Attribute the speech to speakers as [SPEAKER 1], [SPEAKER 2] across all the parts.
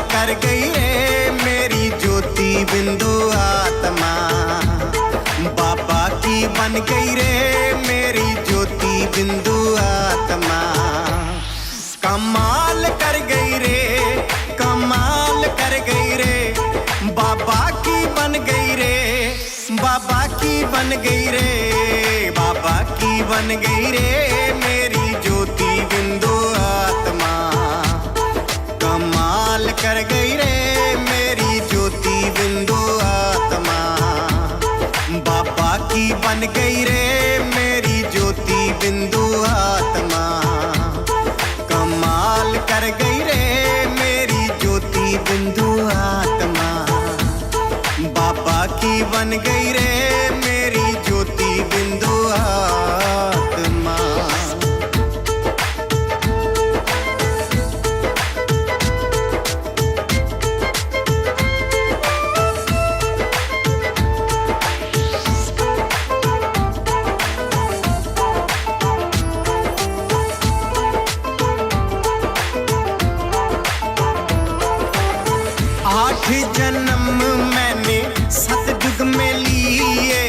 [SPEAKER 1] कर गई रे मेरी ज्योति बिंदु आत्मा। बाबा की बन गई रे मेरी ज्योति बिंदु आत्मा। कमाल कर गई रे, कमाल कर गई रे, बाबा की बन गई रे, बाबा की बन गई रे, बाबा की बन गई रे मेरी ज्योति बिंदु आत्मा। कमाल कर गई रे मेरी ज्योति बिंदु आत्मा। बाबा की बन गई रे मेरी ज्योति बिंदु आत्मा। कमाल कर गई रे मेरी ज्योति बिंदु आत्मा। बाबा की बन गई रे मेरी ज्योति बिंदु आत्मा। आठ जन्म मैंने सतयुग में लिए,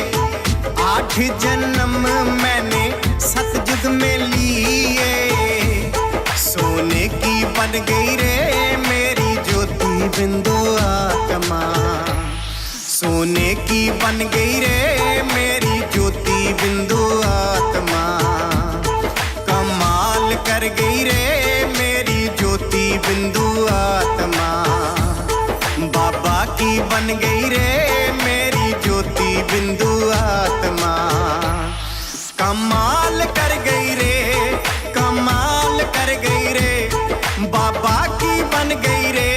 [SPEAKER 1] आठ जन्म मैंने सतयुग में लिए। सोने की बन गई रे मेरी ज्योति बिंदु आत्मा। सोने की बन गई रे मेरी ज्योति बिंदु आत्मा। कमाल कर गई रे मेरी ज्योति बिंदु आत्मा। बाबा की बन गई रे मेरी ज्योति बिंदु आत्मा। कमाल कर गई रे, कमाल कर गई रे, बाबा की बन गई रे,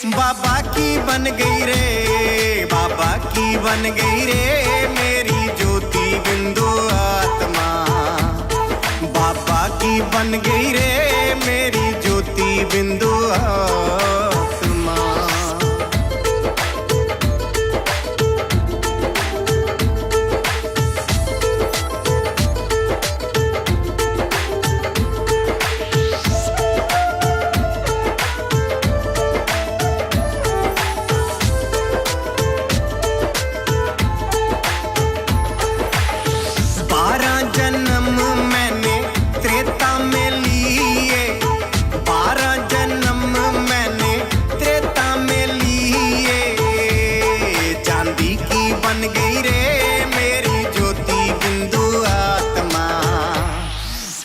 [SPEAKER 1] बाबा की बन गई रे, बाबा की बन गई रे मेरी ज्योति बिंदु आत्मा। बाबा की बन गई रे मेरी ज्योति बिंदु आत्मा। बन गई रे मेरी ज्योति बिंदु आत्मा।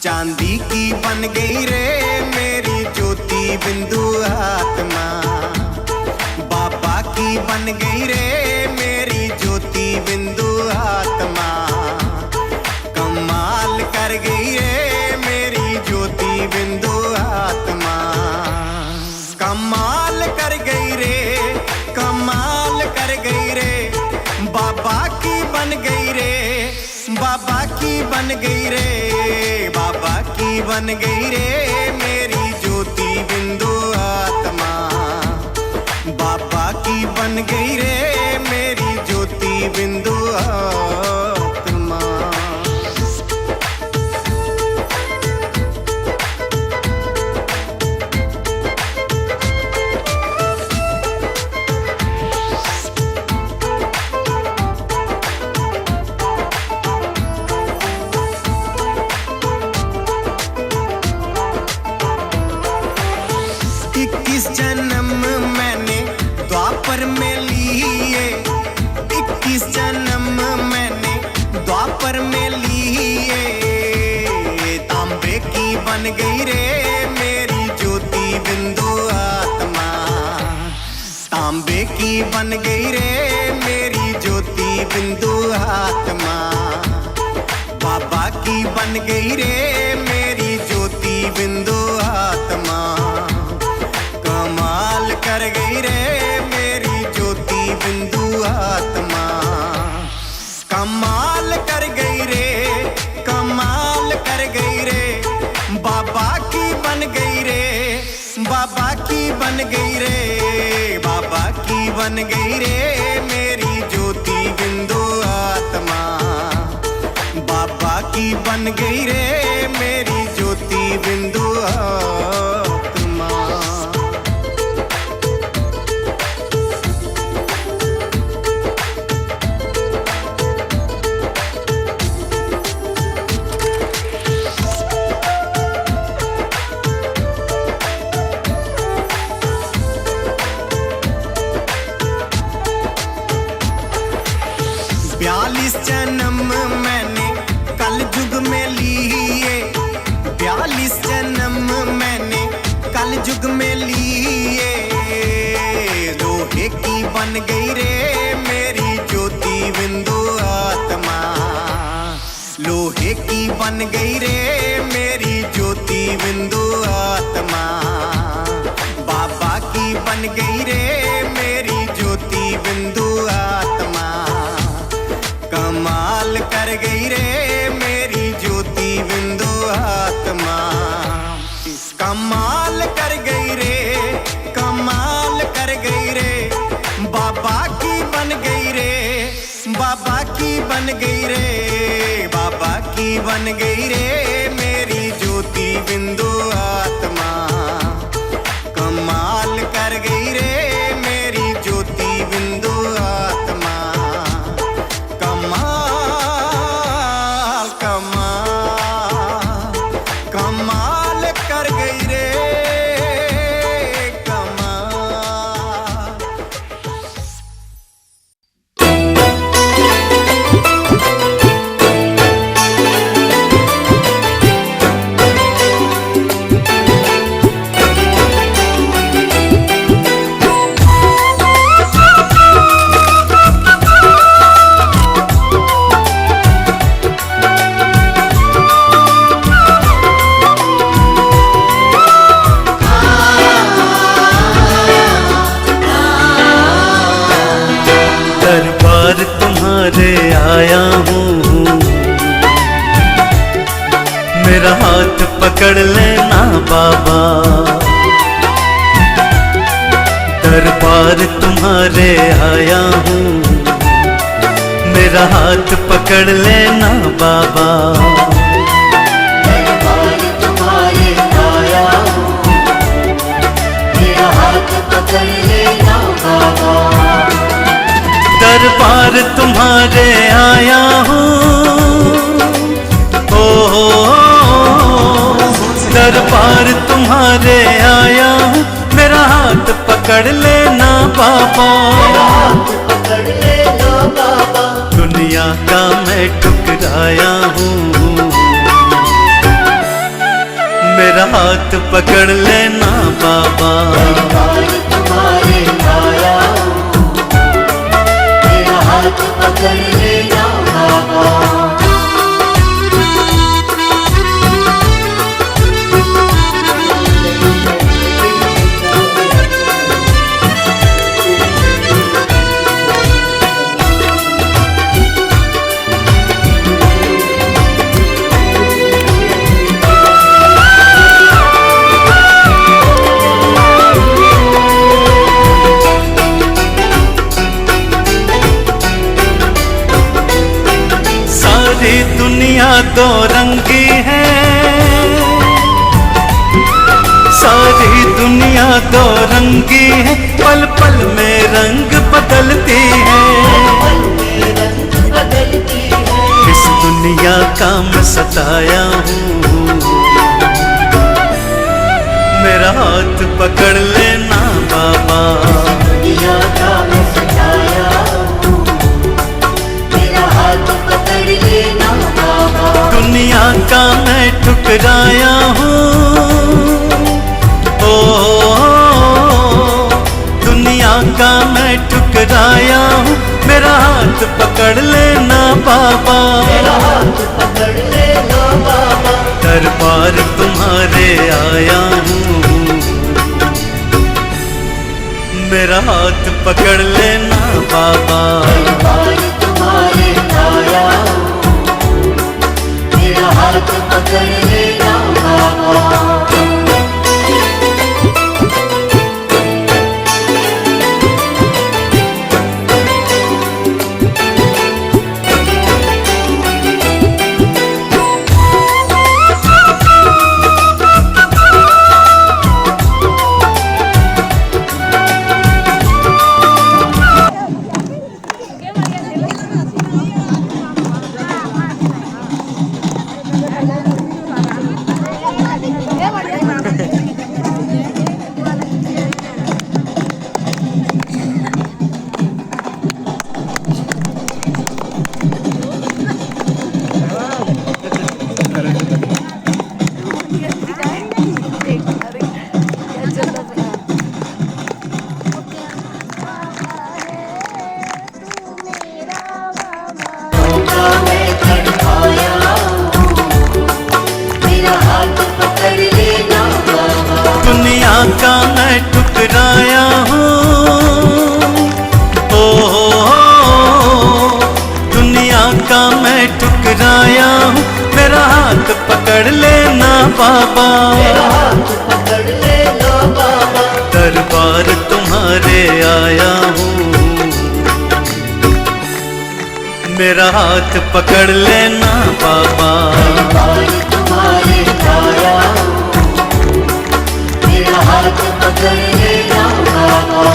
[SPEAKER 1] चांदी की बन गई रे मेरी ज्योति बिंदु आत्मा। बाबा की बन गई रे मेरी ज्योति बिंदु आत्मा। कमाल कर गई रे मेरी ज्योति बिंदु आत्मा। कमाल कर गई रे, कमाल कर गई रे, बाबा की बन गई रे, बाबा की बन गई रे, बाबा की बन गई रे मेरी ज्योति बिंदु आत्मा। बाबा की बन गई रे मेरी ज्योति बिंदु आत्मा। जन्म मैंने द्वापर में लिए, 21 जन्म मैंने द्वापर में लिए। तांबे की बन गई रे मेरी ज्योति बिंदु आत्मा। तांबे की बन गई रे मेरी ज्योति बिंदु आत्मा। बाबा की बन गई रे मेरी ज्योति बिंदु आत्मा। कमाल कर गई रे मेरी ज्योति बिंदु आत्मा। कमाल कर गई रे, कमाल कर गई रे, बाबा की बन गई रे, बाबा की बन गई रे, बाबा की बन गई रे मेरी ज्योति बिंदु आत्मा। बाबा की बन गई रे मेरी ज्योति बिंदु आत्मा। लोहे की बन गई रे मेरी ज्योति बिंदु आत्मा, बाबा की बन गई रे मेरी ज्योति बिंदु आत्मा, कमाल कर गई रे मेरी ज्योति बिंदु आत्मा, कमाल कर गई रे, कमाल कर गई रे, बाबा की बन गई रे, बाबा की बन गई रे, बाबा की बन गई रे मेरी ज्योति बिंदु आत्मा, कमाल कर गई रे मेरी ज्योति बिंदु आत्मा, कमाल कमाल कमाल कर गई रे कमाल।
[SPEAKER 2] दरबार तुम्हारे आया हूँ, मेरा हाथ पकड़ लेना बाबा, दरबार तुम्हारे आया हूँ, मेरा हाथ पकड़ लेना बाबा,
[SPEAKER 3] दरबार तुम्हारे आया हूँ, मेरा हाथ पकड़ लेना बाबा,
[SPEAKER 2] दरबार तुम्हारे आया हूँ, दरबार तुम्हारे आया हूँ, मेरा हाथ पकड़ लेना बाबा,
[SPEAKER 3] हाथ पकड़ लेना बाबा,
[SPEAKER 2] दुनिया का मैं ठुकराया हूँ, मेरा हाथ पकड़ लेना बाबा,
[SPEAKER 3] दरबार तुम्हारे आया हूँ, मेरा हाथ पकड़ लेना बाबा।
[SPEAKER 2] सारी दुनिया दो रंगी है, सारी दुनिया दो रंगी है, पल पल में रंग बदलती है,
[SPEAKER 3] पल में रंग बदलती है,
[SPEAKER 2] इस दुनिया का मैं सताया हूँ, मेरा हाथ पकड़ लेना बाबा,
[SPEAKER 3] दुनिया का मैं सताया हूँ, मेरा हाथ पकड़ लेना बाबा,
[SPEAKER 2] दुनिया का मैं ठुकराया हूँ, ओ दुनिया का मैं ठुकराया हूँ, मेरा हाथ पकड़ लेना बाबा,
[SPEAKER 3] मेरा हाथ पकड़ लेना बाबा,
[SPEAKER 2] दरबार तुम्हारे आया हूँ, मेरा हाथ पकड़ लेना बाबा,
[SPEAKER 3] दरबार तुम्हारे आया हूँ, मेरा हाथ पकड़ लेना बाबा। मैं तड़पाया
[SPEAKER 2] हाथ पकड़ लेना बाबा,
[SPEAKER 3] मेरा हाथ पकड़ लेना बाबा,
[SPEAKER 2] दरबार तुम्हारे आया हूँ, मेरा हाथ पकड़ लेना बाबा,
[SPEAKER 3] दरबार तुम्हारे आया हूँ, मेरा हाथ पकड़ लेना बाबा।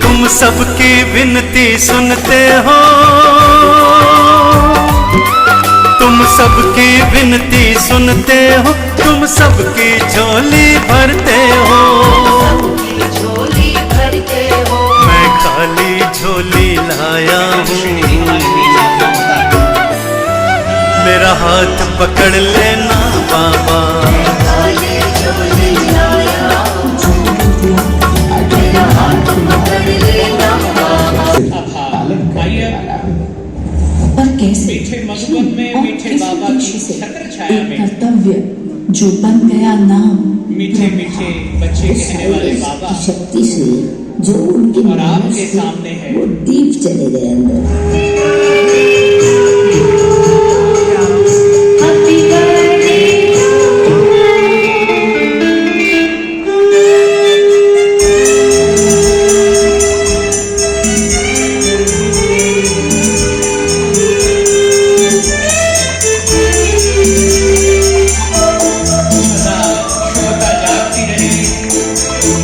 [SPEAKER 2] तुम सबकी विनती सुनते हो, तुम सबकी विनती सुनते हो, तुम सबकी झोली भरते हो,
[SPEAKER 3] सबकी झोली भरते हो,
[SPEAKER 2] मैं खाली झोली लाया हूँ, मेरा हाथ पकड़ लेना बाबा,
[SPEAKER 3] खाली झोली लाया हूँ, मेरा हाथ पकड़ लेना बाबा।
[SPEAKER 4] आइए
[SPEAKER 5] पर कैसे
[SPEAKER 4] मीठे मधुबन में
[SPEAKER 5] और
[SPEAKER 4] मीठे
[SPEAKER 5] किस
[SPEAKER 4] बाबा
[SPEAKER 5] उद्देश्य
[SPEAKER 4] की
[SPEAKER 5] से
[SPEAKER 4] छत्र छाया
[SPEAKER 5] एक
[SPEAKER 4] में
[SPEAKER 5] कर्तव्य जो बन गया नाम,
[SPEAKER 4] मीठे मीठे बच्चे
[SPEAKER 5] उस
[SPEAKER 4] कहने वाले बाबा
[SPEAKER 5] की शक्ति से जो उनके
[SPEAKER 4] और
[SPEAKER 5] मेहनत
[SPEAKER 4] आपके
[SPEAKER 5] से
[SPEAKER 4] सामने है।
[SPEAKER 5] वो दीप चले गए अंदर।
[SPEAKER 4] सदा शुभता जागती रहे,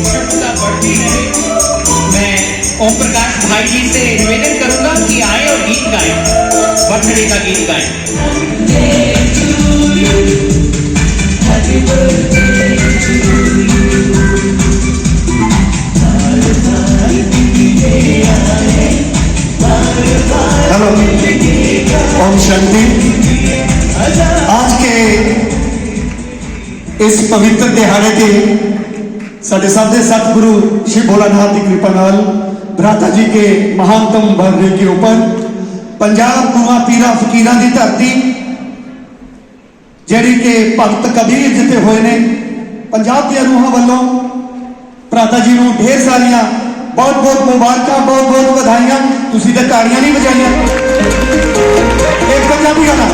[SPEAKER 4] शुभता बढ़ती रहे। मैं ओम प्रकाश भाई जी से निवेदन करूंगा कि आए और गीत गाएं, बर्थडे का गीत गाएं।
[SPEAKER 6] हेलो, ओम शांति। आज के इस पवित्र दिहाड़े ते साडे साधे सतगुरु श्री भोलानाथ की कृपा नाल भ्राता जी के महानतम बर्थडे के ऊपर पंजाब गुरुआ पीरा फकीरां की धरती ਜਿਹੜੀ कि भगत कबीर जिते हुए ने पंजाब ਦੀਆਂ रूहां ਵੱਲੋਂ भ्राता जी ਨੂੰ ढेर सारिया बहुत बहुत मुबारक, बहुत बहुत बधाइयां। तुसी तो ताड़ियां नहीं बजाइयां। एक पंजाबी गाना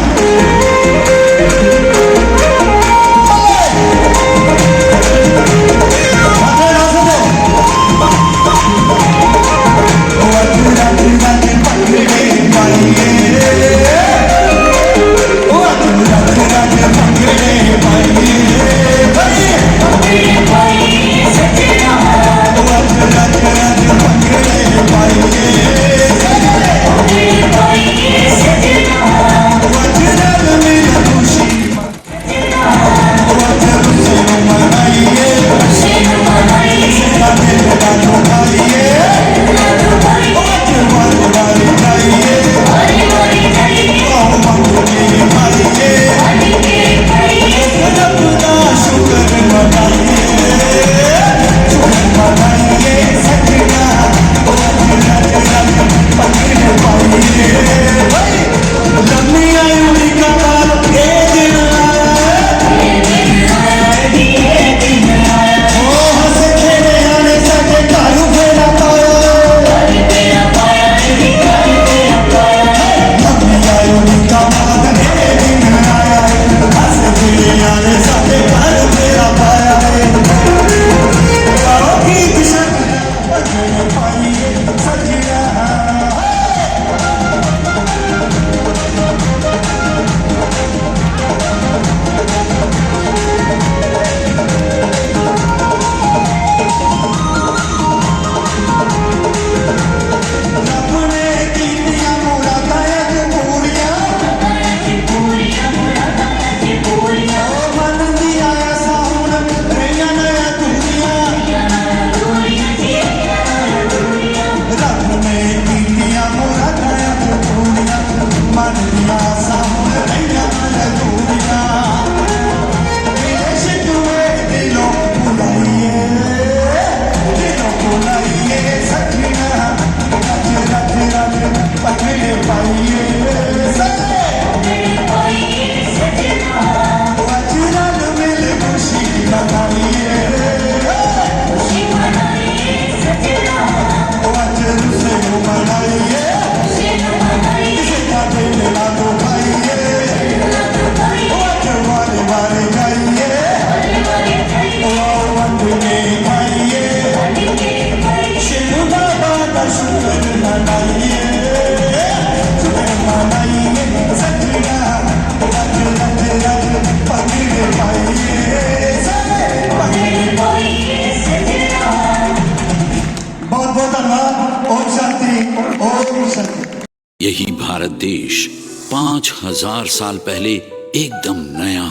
[SPEAKER 7] 5000 साल पहले एकदम नया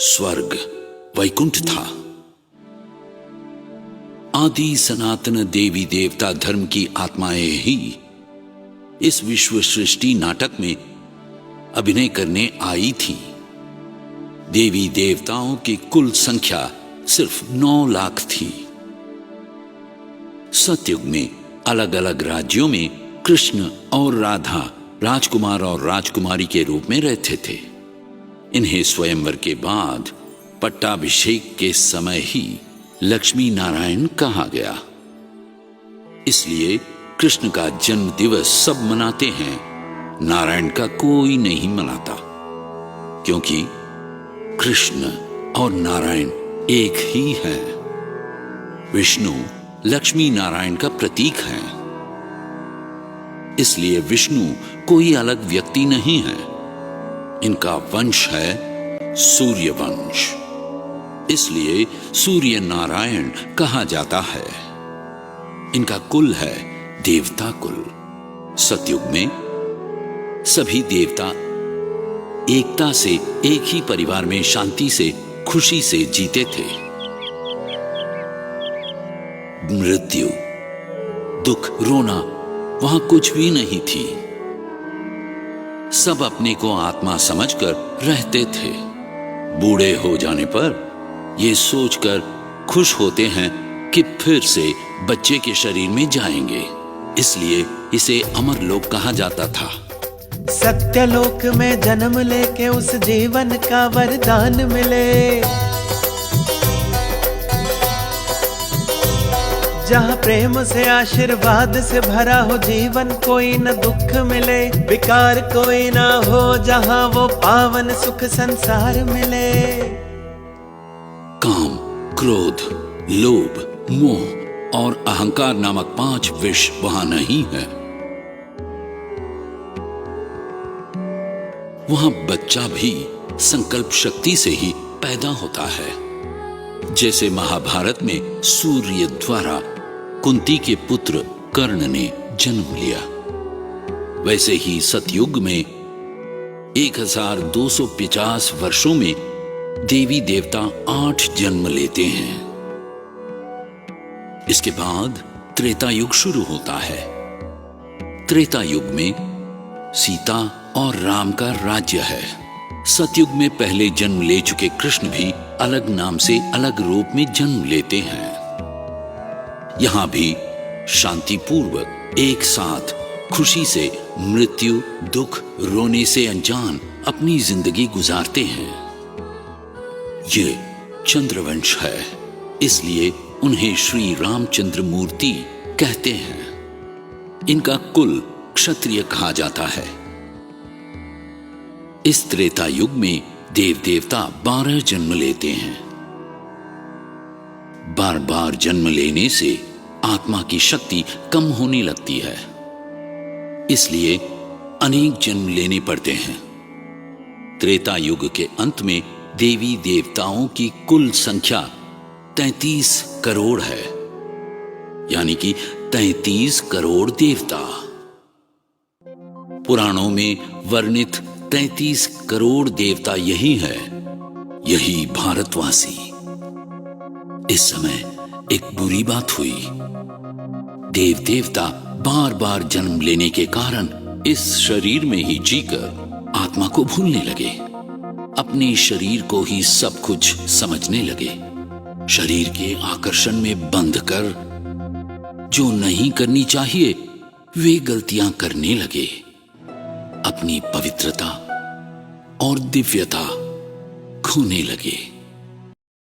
[SPEAKER 7] स्वर्ग वैकुंठ था। आदि सनातन देवी देवता धर्म की आत्माएं ही इस विश्व सृष्टि नाटक में अभिनय करने आई थी। देवी देवताओं की कुल संख्या सिर्फ 9 लाख थी। सतयुग में अलग अलग राज्यों में कृष्ण और राधा राजकुमार और राजकुमारी के रूप में रहते थे। इन्हें स्वयंवर के बाद पट्टाभिषेक के समय ही लक्ष्मी नारायण कहा गया। इसलिए कृष्ण का जन्म दिवस सब मनाते हैं, नारायण का कोई नहीं मनाता, क्योंकि कृष्ण और नारायण एक ही है। विष्णु लक्ष्मी नारायण का प्रतीक है, इसलिए विष्णु कोई अलग व्यक्ति नहीं है। इनका वंश है सूर्य वंश, इसलिए सूर्य नारायण कहा जाता है। इनका कुल है देवता कुल। सतयुग में सभी देवता एकता से एक ही परिवार में शांति से खुशी से जीते थे। मृत्यु, दुख, रोना वहां कुछ भी नहीं थी। सब अपने को आत्मा समझकर रहते थे। बूढ़े हो जाने पर ये सोचकर खुश होते हैं कि फिर से बच्चे के शरीर में जाएंगे, इसलिए इसे अमरलोक कहा जाता था।
[SPEAKER 8] सत्यलोक में जन्म लेके उस जीवन का वरदान मिले, जहाँ प्रेम से आशीर्वाद से भरा हो जीवन, कोई न दुख मिले, विकार कोई ना हो, जहाँ वो पावन सुख संसार मिले।
[SPEAKER 7] काम, क्रोध, लोभ, मोह और अहंकार नामक 5 विष वहां नहीं है। वहां बच्चा भी संकल्प शक्ति से ही पैदा होता है। जैसे महाभारत में सूर्य द्वारा कुंती के पुत्र कर्ण ने जन्म लिया, वैसे ही सतयुग में 1250 वर्षों में देवी देवता 8 जन्म लेते हैं। इसके बाद त्रेता युग शुरू होता है। त्रेता युग में सीता और राम का राज्य है। सतयुग में पहले जन्म ले चुके कृष्ण भी अलग नाम से अलग रूप में जन्म लेते हैं। यहां भी शांतिपूर्वक एक साथ खुशी से मृत्यु, दुख, रोने से अनजान अपनी जिंदगी गुजारते हैं। ये चंद्रवंश है, इसलिए उन्हें श्री रामचंद्र मूर्ति कहते हैं। इनका कुल क्षत्रिय कहा जाता है। इस त्रेता युग में देव देवता 12 जन्म लेते हैं। बार बार जन्म लेने से आत्मा की शक्ति कम होने लगती है, इसलिए अनेक जन्म लेने पड़ते हैं। त्रेता युग के अंत में देवी देवताओं की कुल संख्या 33 करोड़ है, यानी कि 33 करोड़ देवता। पुराणों में वर्णित 33 करोड़ देवता यही है, यही भारतवासी। इस समय एक बुरी बात हुई। देव देवता बार बार जन्म लेने के कारण इस शरीर में ही जीकर आत्मा को भूलने लगे, अपने शरीर को ही सब कुछ समझने लगे। शरीर के आकर्षण में बंध कर जो नहीं करनी चाहिए वे गलतियां करने लगे। अपनी पवित्रता और दिव्यता खोने लगे।